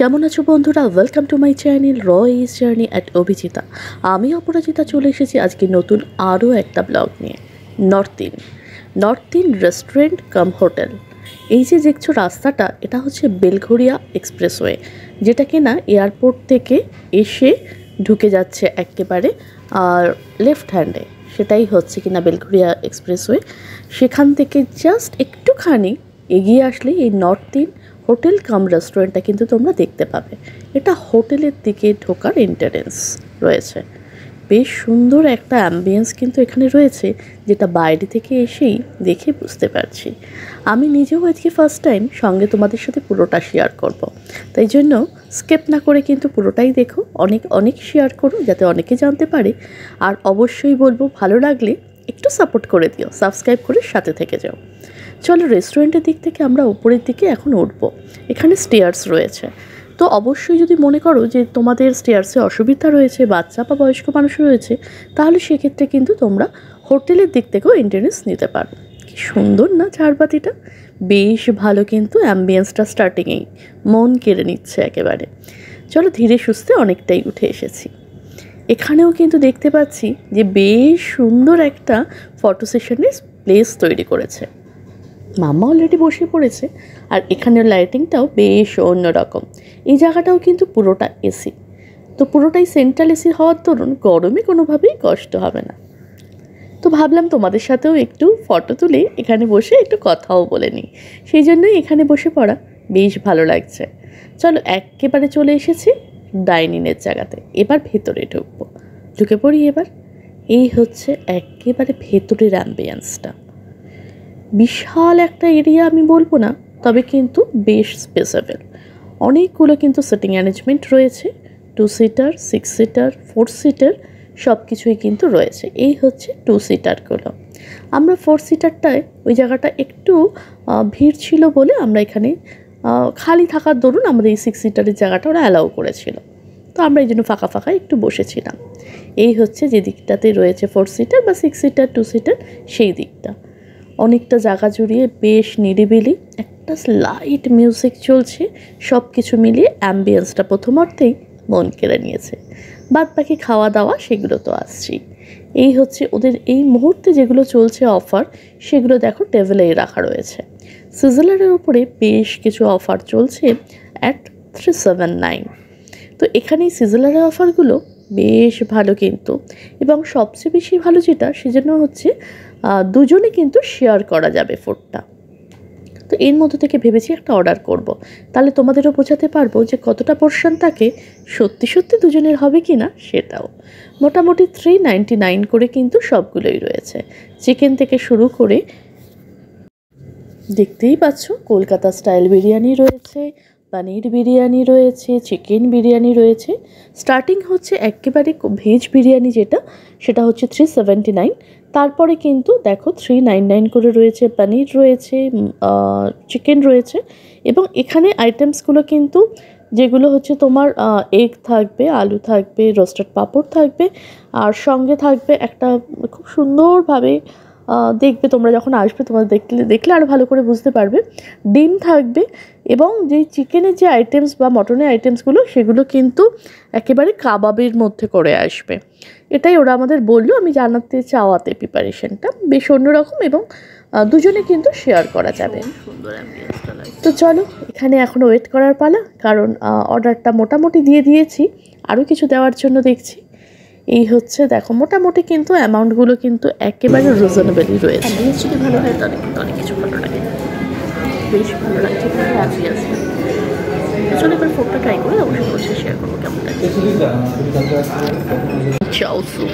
কেমন আছো বন্ধুরা? ওয়েলকাম টু মাই চ্যানেল র ইজ জার্নি অ্যাট অভিজিতা। আমি অপরাজিতা চলে এসেছি আজকে নতুন আরও একটা ব্লগ নিয়ে। North in restaurant come hotel. এই যে দেখছো রাস্তাটা, এটা হচ্ছে বেলঘরিয়া এক্সপ্রেসওয়ে, যেটা কিনা এয়ারপোর্ট থেকে এসে ঢুকে যাচ্ছে একেবারে আর লেফট হ্যান্ডে, সেটাই হচ্ছে কিনা বেলঘরিয়া এক্সপ্রেসওয়ে। সেখান থেকে জাস্ট একটুখানি এগিয়ে আসলেই এই নর্থ ইন হোটেল কাম রেস্টুরেন্টটা কিন্তু তোমরা দেখতে পাবে। এটা হোটেলের দিকে ঢোকার এন্ট্রান্স রয়েছে। বেশ সুন্দর একটা অ্যাম্বিয়েন্স কিন্তু এখানে রয়েছে, যেটা বাইরে থেকে এসেই দেখে বুঝতে পারছি। আমি নিজেও আজকে ফার্স্ট টাইম সঙ্গে তোমাদের সাথে পুরোটা শেয়ার করব। তাই জন্য স্কিপ না করে কিন্তু পুরোটাই দেখো, অনেক শেয়ার করো যাতে অনেকে জানতে পারে। আর অবশ্যই বলবো ভালো লাগলে একটু সাপোর্ট করে দিও, সাবস্ক্রাইব করে সাথে থেকে যাও। চলো রেস্টুরেন্টের দিক থেকে আমরা উপরের দিকে এখন উঠবো। এখানে স্টেয়ার্স রয়েছে, তো অবশ্যই যদি মনে করো যে তোমাদের স্টেয়ার্সে অসুবিধা রয়েছে, বাচ্চা বা বয়স্ক মানুষ রয়েছে, তাহলে সেক্ষেত্রে কিন্তু তোমরা হোটেলের দিক থেকেও এন্ট্রান্স নিতে পারো। কি সুন্দর না ঝাড়বাতিটা, বেশ ভালো কিন্তু অ্যাম্বিয়েন্সটা স্টার্টিংয়েই মন কেড়ে নিচ্ছে একেবারে। চলো ধীরে সুস্থে অনেকটাই উঠে এসেছি। এখানেও কিন্তু দেখতে পাচ্ছি যে বেশ সুন্দর একটা ফটো সেশনের প্লেস তৈরি করেছে। মাম্মা অলরেডি বসে পড়েছে, আর এখানের লাইটিংটাও বেশ অন্যরকম। এই জায়গাটাও কিন্তু পুরোটা এসি, তো পুরোটাই সেন্ট্রাল এসি হওয়ার দরুন গরমে কোনোভাবেই কষ্ট হবে না। তো ভাবলাম তোমাদের সাথেও একটু ফটো তুলে এখানে বসে একটু কথাও বলে নিই, সেই জন্যই এখানে বসে পড়া বেশ ভালো লাগছে। চলো একেবারে চলে এসেছি ডাইনিংয়ের জায়গাতে, এবার ভেতরে ঢুকে পড়ি এবার। এই হচ্ছে একেবারে ভেতরের অ্যাম্বিয়েন্সটা। বিশাল একটা এরিয়া আমি বলবো না, তবে কিন্তু বেশ স্পেসেবল। অনেকগুলো কিন্তু সিটিং অ্যারেঞ্জমেন্ট রয়েছে, 2 সিটার, 6 সিটার, 4 সিটার সব কিছুই কিন্তু রয়েছে। এই হচ্ছে 2 সিটারগুলো। আমরা 4 সিটারটায় ওই জায়গাটা একটু ভিড় ছিল বলে আমরা এখানে খালি থাকার দরুন আমাদের এই 6 সিটারের জায়গাটা ওরা অ্যালাউ করেছিল, তো আমরা এই জন্য ফাঁকা ফাঁকা একটু বসেছিলাম। এই হচ্ছে যে দিকটাতে রয়েছে 4 সিটার বা 6 সিটার 2 সিটার, সেই দিকটা অনেকটা জায়গা জুড়িয়ে বেশ নিরিবিলি, একটা লাইট মিউজিক চলছে। সব কিছু মিলিয়ে অ্যাম্বিয়েন্সটা প্রথমার্ধেই মন কেড়ে নিয়েছে। বাদ বাকি খাওয়া দাওয়া সেগুলো তো আসছেই। এই হচ্ছে ওদের এই মুহূর্তে যেগুলো চলছে অফার, সেগুলো দেখো টেবিলেই রাখা রয়েছে। সিজলারের উপরে বেশ কিছু অফার চলছে অ্যাট 379। তো এখানে এই সিজলারের অফারগুলো বেশ ভালো কিন্তু, এবং সবচেয়ে বেশি ভালো যেটা সেজন্য হচ্ছে দুজনে কিন্তু শেয়ার করা যাবে ফুডটা। তো এর মধ্যে থেকে ভেবেছি একটা অর্ডার করব, তাহলে তোমাদেরও বোঝাতে পারবো যে কতটা পোর্শন থাকে, সত্যি সত্যি দুজনের হবে কি না সেটাও। মোটামুটি 399 করে কিন্তু সবগুলোই রয়েছে, চিকেন থেকে শুরু করে দেখতেই পাচ্ছ কলকাতা স্টাইল বিরিয়ানি রয়েছে, পনির বিরিয়ানি রয়েছে, চিকেন বিরিয়ানি রয়েছে। স্টার্টিং হচ্ছে একেবারে ভেজ বিরিয়ানি যেটা, সেটা হচ্ছে 379। তারপরে কিন্তু দেখো 399 করে রয়েছে, পনির রয়েছে, চিকেন রয়েছে। এবং এখানে আইটেমসগুলো কিন্তু যেগুলো হচ্ছে তোমার এগ থাকবে, আলু থাকবে, রোস্টেড পাঁপড় থাকবে, আর সঙ্গে থাকবে একটা খুব সুন্দরভাবে দেখবে তোমরা যখন আসবে, তোমরা দেখলে আরও ভালো করে বুঝতে পারবে, ডিম থাকবে। এবং যে চিকেনের যে আইটেমস বা মটনের আইটেমসগুলো, সেগুলো কিন্তু একেবারে কাবাবের মধ্যে করে আসবে। এটাই ওরা আমাদের বললো, আমি জানাতে চাওয়াতে প্রিপারেশনটা বেশ অন্যরকম, এবং দুজনে কিন্তু শেয়ার করা যাবে। তো চলো এখানে এখন ওয়েট করার পালা, কারণ অর্ডারটা মোটামুটি দিয়ে দিয়েছি, আরও কিছু দেওয়ার জন্য দেখছি। এই হচ্ছে দেখো মোটামুটি কিন্তু অ্যামাউন্টগুলো কিন্তু একেবারে রিজনেবলই রয়েছে। যদি ভালো হয় তাহলে কিন্তু অনেক কিছু ভালো লাগে, বেশ ভালো লাগছে অ্যাম্বিয়েন্সটা। চলো এবার ফুডটা ট্রাই করে অবশ্যই অবশ্যই শেয়ার করবো কেমন লাগে। চাও স্যুপ,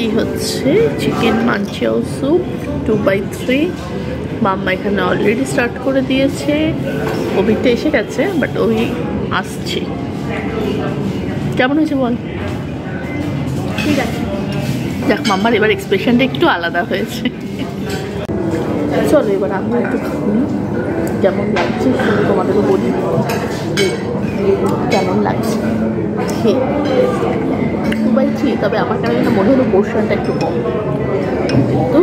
এই হচ্ছে চিকেন মাঞ্চাও স্যুপ 2/3। মাম্মা এখানে অলরেডি স্টার্ট করে দিয়েছে, কোভিডটা এসে গেছে বাট ওই আসছে। কেমন হয়েছে বল? ঠিক আছে, যাক মাম্মার এবার এক্সপ্রেশনটা একটু আলাদা হয়েছে। চলো এবার আমরা একটু কেমন লাগছে তোমাদেরও বলি কেমন লাগছে খেয়ে। 2/3, তবে আমার কেন মনে হলো পোর্শনটা একটু কম, কিন্তু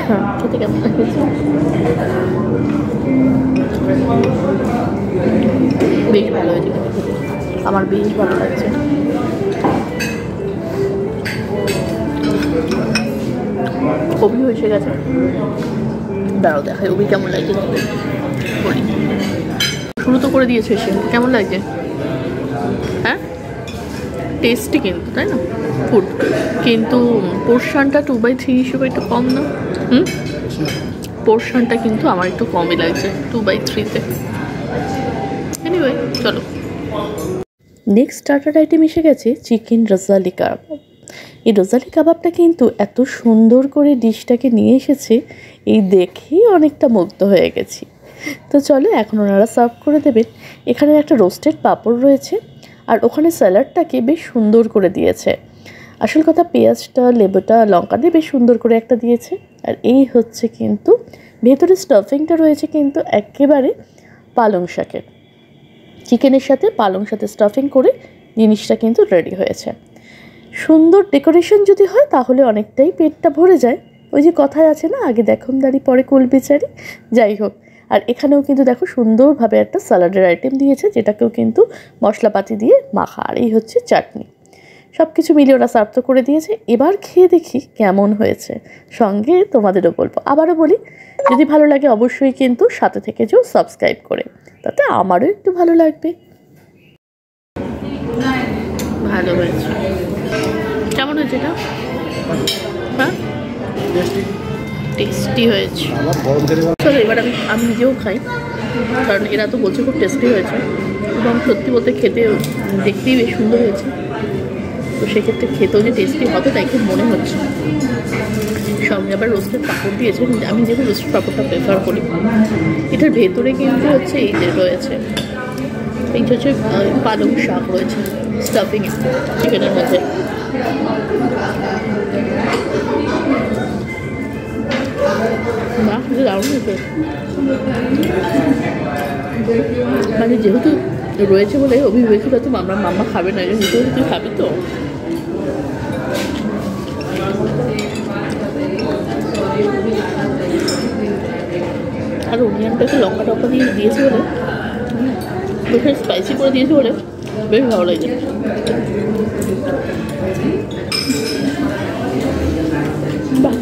হ্যাঁ, খেতে কেমন লাগছে? বেশ ভালো হয়েছে খেতে, আমার বেশ ভালো লাগছে। অভি এসে গেছে, দাঁড়াও দেখাই অভি কেমন লাগছে বলি। শুরু তো করে দিয়েছে সে, কেমন লাগছে? হ্যাঁ, টেস্টি কিন্তু, তাই না ফুড, কিন্তু পোর্শনটা 2/3 হিসেবে একটু কম না? পোর্শনটা কিন্তু আমার একটু কমই লাগছে 2/3-তে। এনিওয়ে চলো, নেক্সট স্টার্টার আইটেম এসে গেছে চিকেন রসালি কাবাব। এই রসালি কাবাবটা কিন্তু এত সুন্দর করে ডিশটাকে নিয়ে এসেছে, এই দেখেই অনেকটা মুগ্ধ হয়ে গেছি। তো চলো এখন ওনারা সার্ভ করে দেবেন। এখানে একটা রোস্টেড পাঁপড় রয়েছে, আর ওখানে স্যালাডটাকে বেশ সুন্দর করে দিয়েছে। আসল কথা পেঁয়াজটা, লেবুটা, লঙ্কা দিয়ে বেশ সুন্দর করে একটা দিয়েছে। আর এই হচ্ছে কিন্তু ভেতরে স্টাফিংটা রয়েছে কিন্তু একেবারে পালং শাকের, চিকেনের সাথে পালং সাথে স্টাফিং করে জিনিসটা কিন্তু রেডি হয়েছে। সুন্দর ডেকোরেশন যদি হয় তাহলে অনেকটাই পেটটা ভরে যায়। ওই যে কথায় আছে না, আগে দেখনদারি পরে কুল বিচারি, যাই হোক। আর এখানেও কিন্তু দেখো সুন্দরভাবে একটা স্যালাডের আইটেম দিয়েছে, যেটাকেও কিন্তু মশলাপাতি দিয়ে মাখা। আর এই হচ্ছে চাটনি, সব কিছু মিলিয়ে ওরা সার্ভ তো করে দিয়েছে। এবার খেয়ে দেখি কেমন হয়েছে, সঙ্গে তোমাদেরও বলবো। আবারও বলি, যদি ভালো লাগে অবশ্যই কিন্তু সাথে থেকে যেও সাবস্ক্রাইব করে, তাতে আমারও একটু ভালো লাগবে। ভালো হয়েছে, কেমন হয়েছে এটা? হ্যাঁ, টেস্টি হয়েছে। চলো এবার আমি নিজেও খাই, কারণ এরা তো বলছে খুব টেস্টি হয়েছে, এবং সত্যি বলতে খেতে দেখতেই বেশ সুন্দর হয়েছে। তো সেক্ষেত্রে খেতেও যে টেস্টি হবে তাই খুব মনে হচ্ছে। সঙ্গে আবার রোস্টেড পাঁপড় দিয়েছে, আমি যেহেতু রোস্টেড পাঁপড়টা প্রেফার করি। এটার ভেতরে কিন্তু হচ্ছে এই যে রয়েছে, এই হচ্ছে পালং শাক রয়েছে স্টাফিং চিকেনের মধ্যে। বাহ, দারুণ হয়েছে। মানে যেহেতু রয়েছে বলে অভিভেছিল তো আমরা মাম্মা খাবে না, যেহেতু তুই খাবি তো। আর অনিয়নটাকে লঙ্কা টঙ্কা দিয়ে দিয়েছে বলে, বেশ স্পাইসি করে দিয়েছে বলে বেশ ভালো লাগছে। বাহ,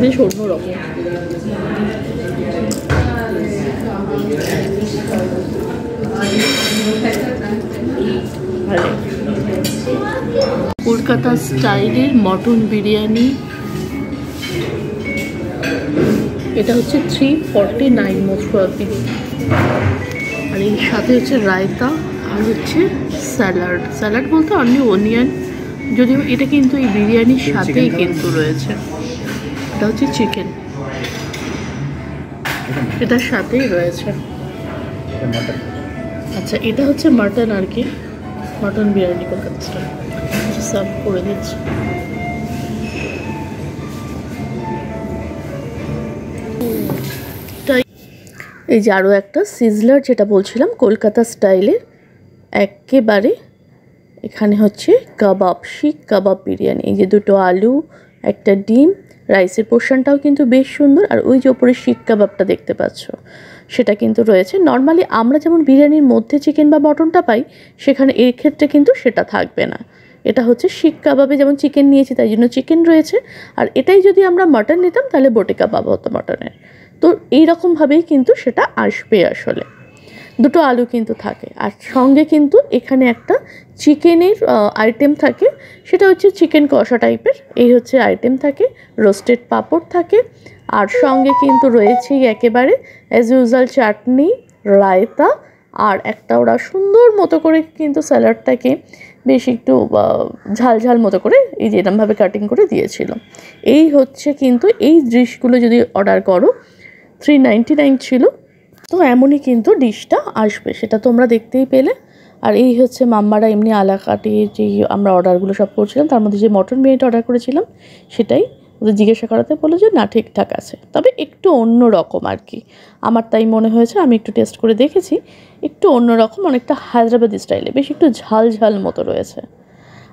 বেশ অন্যরকম। ভালো, কলকাতা স্টাইলের মটন বিরিয়ানি। এটা হচ্ছে 349 মোস্ট প্রবাবলি। আর এর সাথে হচ্ছে রায়তা, আর হচ্ছে স্যালাড। স্যালাড বলতে অনলি অনিয়ন, যদিও এটা কিন্তু এই বিরিয়ানির সাথেই কিন্তু রয়েছে। এটা হচ্ছে চিকেন, এটার সাথেই রয়েছে। আচ্ছা, এটা হচ্ছে মাটন আর কি, mutton biryani Kolkata style. Serve করে দিচ্ছি। এই যে আরও একটা সিজলার, যেটা বলছিলাম কলকাতা স্টাইলের একেবারে। এখানে হচ্ছে কাবাব, শিক কাবাব বিরিয়ানি। এই যে দুটো আলু, একটা ডিম, রাইসের পোর্শনটাও কিন্তু বেশ সুন্দর। আর ওই যে ওপরে শিক কাবাবটা দেখতে পাচ্ছ, সেটা কিন্তু রয়েছে। নর্মালি আমরা যেমন বিরিয়ানির মধ্যে চিকেন বা মটনটা পাই, সেখানে এর ক্ষেত্রে কিন্তু সেটা থাকবে না। এটা হচ্ছে শিক কাবাবে যেমন চিকেন নিয়েছি তাই জন্য চিকেন রয়েছে, আর এটাই যদি আমরা মটন নিতাম তাহলে বটে কাবাব হতো মটনের। তো এইরকমভাবেই কিন্তু সেটা আসবে আসলে। দুটো আলু কিন্তু থাকে, আর সঙ্গে কিন্তু এখানে একটা চিকেনের আইটেম থাকে, সেটা হচ্ছে চিকেন কষা টাইপের। এই হচ্ছে আইটেম থাকে, রোস্টেড পাঁপড় থাকে, আর সঙ্গে কিন্তু রয়েছেই একেবারে অ্যাজ ইউজুয়াল চাটনি, রায়তা, আর একটা ওরা সুন্দর মতো করে কিন্তু স্যালাডটাকে বেশ একটু ঝাল ঝাল মতো করে এই যে এরমভাবে কাটিং করে দিয়েছিল। এই হচ্ছে কিন্তু এই ডিশগুলো যদি অর্ডার করো 399 ছিল, তো এমনই কিন্তু ডিশটা আসবে, সেটা তোমরা দেখতেই পেলে। আর এই হচ্ছে মাম্মারা এমনি আলাকাটে যে আমরা অর্ডারগুলো সব করছিলাম, তার মধ্যে যে মটন বিরিয়ানিটা অর্ডার করেছিলাম সেটাই ওদের জিজ্ঞাসা করাতে বলে যে না ঠিকঠাক আছে, তবে একটু অন্য রকম আর কি। আমার তাই মনে হয়েছে, আমি একটু টেস্ট করে দেখেছি, একটু অন্য রকম, অনেকটা হায়দ্রাবাদি স্টাইলে, বেশ একটু ঝাল ঝাল মতো রয়েছে।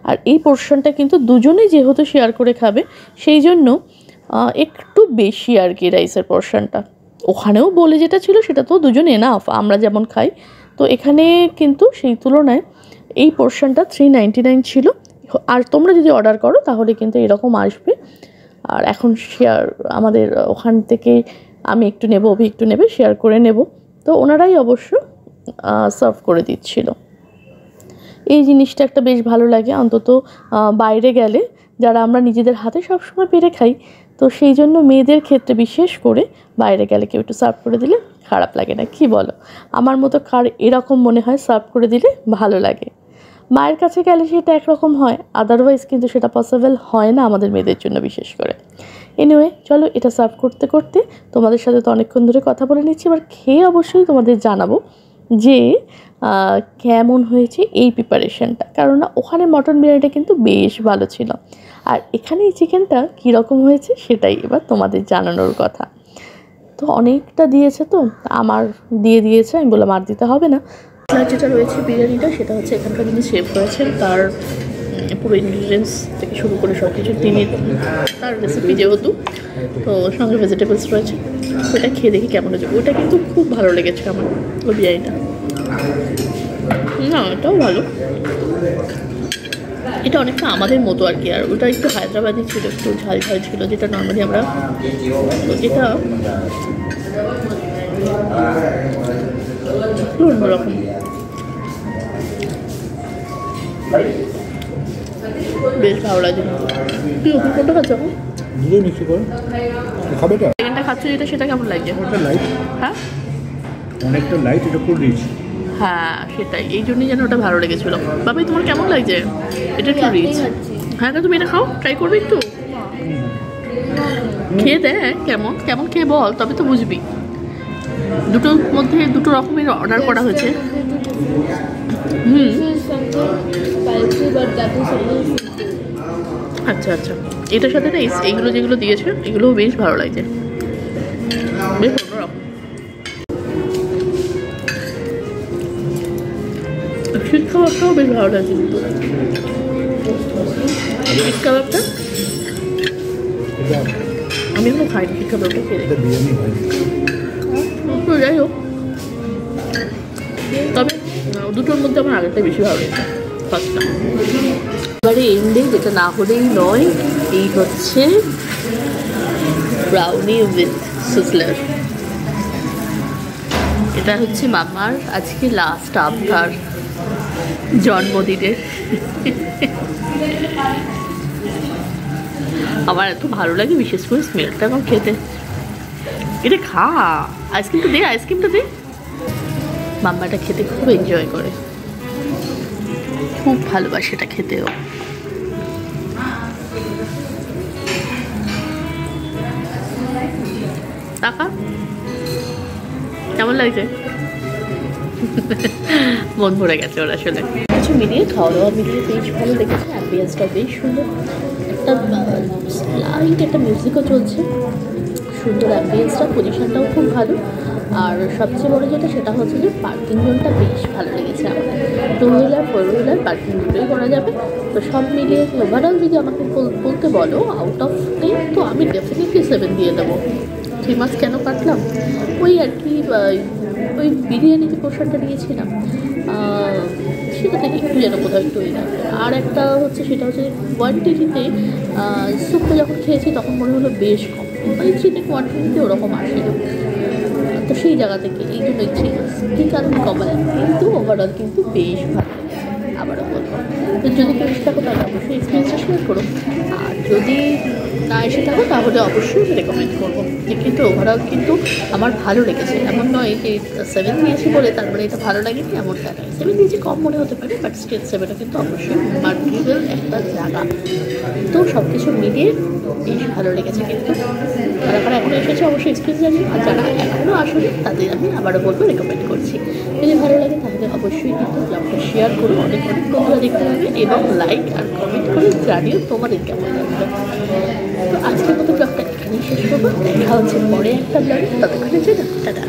আর এই পোর্শনটা কিন্তু দুজনেই যেহেতু শেয়ার করে খাবে, সেই জন্য একটু বেশি আর কি রাইসের পোর্শনটা। ওখানেও বলে যেটা ছিল সেটা তো দুজন এনাফ, আমরা যেমন খাই। তো এখানে কিন্তু সেই তুলনায় এই পোর্শনটা 399 ছিল। আর তোমরা যদি অর্ডার করো তাহলে কিন্তু এরকম আসবে। আর এখন শেয়ার আমাদের ওখান থেকে আমি একটু নেব, অভি একটু নেবে, শেয়ার করে নেব। তো ওনারাই অবশ্য সার্ভ করে দিচ্ছিল। এই জিনিসটা একটা বেশ ভালো লাগে, অন্তত বাইরে গেলে যারা আমরা নিজেদের হাতে সবসময় পেরে খাই, তো সেই জন্য মেয়েদের ক্ষেত্রে বিশেষ করে বাইরে গেলে কেউ একটু সার্ভ করে দিলে খারাপ লাগে না, কি বলো? আমার মতো কার এরকম মনে হয় সার্ভ করে দিলে ভালো লাগে? মায়ের কাছে গেলে সেটা একরকম হয়, আদারওয়াইজ কিন্তু সেটা পসিবল হয় না আমাদের মেয়েদের জন্য বিশেষ করে। এনিওয়ে, চলো এটা সার্ভ করতে করতে তোমাদের সাথে তো অনেকক্ষণ ধরে কথা বলে নিচ্ছি, এবার খেয়ে অবশ্যই তোমাদের জানাবো যে কেমন হয়েছে এই প্রিপারেশনটা। কারণ ওখানে মটন বিরিয়ানিটা কিন্তু বেশ ভালো ছিল, আর এখানে এই চিকেনটা কীরকম হয়েছে সেটাই এবার তোমাদের জানানোর কথা। তো অনেকটা দিয়েছে, তো আমার দিয়েছে, আমি বললাম আর দিতে হবে না। যেটা রয়েছে বিরিয়ানিটা, সেটা হচ্ছে এখানকার যিনি শেফ রয়েছেন তার পুরো ইনগ্রিডিয়েন্টস থেকে শুরু করে সব কিছু তিনি, তার রেসিপি যেহেতু, তো সঙ্গে ভেজিটেবলস রয়েছে। ওটা খেয়ে দেখি কেমন হয়েছে। ওটা কিন্তু খুব ভালো লেগেছে আমার, ওই বিরিয়ানিটা। না, এটাও ভালো, এটা অনেকটা আমাদের মতো আর কি। আর ওটা একটু হায়দ্রাবাদি ছিল, একটু ঝাল ঝাল ছিল, যেটা নর্মালি আমরা, এটা একটু অন্যরকম, বেশ ভালো লাগে। তুই ওপর কোনটা খাচ্ছ এখন? চিকেনটা খাচ্ছ যেটা, সেটা কেমন লাগছে? হ্যাঁ, অনেকটা লাইট, এটা ফুল রিচ। হ্যাঁ সেটাই, এই জন্যই যেন ওটা ভালো লেগেছিলো। বাবাই তোমার কেমন লাগছে? এটা একটু রিচ। হ্যাঁ, তুমি এটা খাও, ট্রাই করবে একটু, খেয়ে দেখ কেমন কেমন, খেয়ে বল, তবে তো বুঝবি। দুটোর মধ্যে দুটো রকমের অর্ডার করা হয়েছে। আচ্ছা আচ্ছা, এটার সাথে না এইগুলো যেগুলো দিয়েছে এগুলোও বেশ ভালো লাগছে, বেশ অন্যরকম। শিক কাবাবটাও বেশ ভালো লাগছে, কিন্তু শিক কাবাবটা আমি এখনো খাইনি। শিক কাবাবটা খেয়ে তো যাই হোক, তবে দুটোর মধ্যে আমার আগেরটা বেশি ভালো লেগেছে, ফার্স্টটা। এবারে এন্ডে যেটা না হলেই নয়, এই হচ্ছে ব্রাউনি উইথ সিজলার। এটা হচ্ছে মামার আজকে লাস্ট আবদার জন্মদিনের। আমার এত ভালো লাগে, বিশেষ করে স্মেলটা আমার খেতে। এটা খা, আইসক্রিমটা দে, আইসক্রিমটা দে। মাম্মাটা খেতে খুব এনজয় করে, খুব ভালোবাসে এটা খেতেও। টাকা কেমন লাগছে? মন ভরে গেছে ওর আসলে। কিছু মিলিয়ে খাওয়া দাওয়া মিলিয়ে বেশ ভালো লেগেছে, অ্যাম্বিয়েন্সটা বেশ সুন্দর, একটা লাইট একটা মিউজিকও চলছে, সুন্দর অ্যাম্বিয়েন্সটা, পজিশনটাও খুব ভালো। আর সবচেয়ে বড়ো যেটা সেটা হচ্ছে যে পার্কিং জোনটা বেশ ভালো লেগেছে আমার। 2 হুইলার 4 হুইলার পার্কিং দুটোই করা যাবে। তো সব মিলিয়ে ওভারঅল যদি আমাকে বলতে বলো আউট অফ 10, তো আমি ডেফিনেটলি 7 দিয়ে দেবো। 3 মাস কেন কাটলাম, ওই আর কি, ওই বিরিয়ানি যে পোর্শনটা নিয়েছিলাম সেটা থেকে একটু যেন কোথাও একটু ওই লাগবে। আর একটা হচ্ছে সেটা হচ্ছে কোয়ান্টিটিতে স্যুপটা যখন খেয়েছি তখন মনে হলো বেশ কম, মানে চিকেন কোয়ান্টিটিতে ওরকম আসে না। তো সেই জায়গা থেকে এই জন্য কী কারণে কমালেন, কিন্তু ওভারঅল কিন্তু বেশ ভালো লেগেছে। আবারও বলবো, তো যদি কেউ এসে থাকো তাহলে অবশ্যই এক্সপিরিয়েন্সটা শেয়ার করো, আর যদি না এসে থাকো তাহলে অবশ্যই রেকমেন্ড করবো। যে কিন্তু ওভারঅল কিন্তু আমার ভালো লেগেছে, এমন নয় যে 7 দিয়েছি বলে তারপরে এটা ভালো লাগেনি, এমনটা নয়। 7 দিয়েছি কম মনে হতে পারে, বাট স্টেট 7টা কিন্তু অবশ্যই মার্কেটের একটা জায়গা। তো সব কিছু মিলিয়ে বেশ ভালো লেগেছে। কিন্তু যারা এখনও এসেছে অবশ্যই এক্সপিরিয়েন্স জানিয়ে, আর যারা এখনও আসলে তাদের আমি আবারও বলবো রেকমেন্ড করছি। যদি ভালো লাগে তাহলে অবশ্যই কিন্তু ব্লগটা শেয়ার করো, অনেক বন্ধুরা দেখতে পাবে, এবং লাইক আর কমেন্ট করে জানিও তোমাদের কেমন লাগবে। তো আজকের মতো ব্লগটা এখানেই শেষ করবো, দেখা হচ্ছে পরে একটা ব্লগে, ততক্ষণের জন্য টাটা।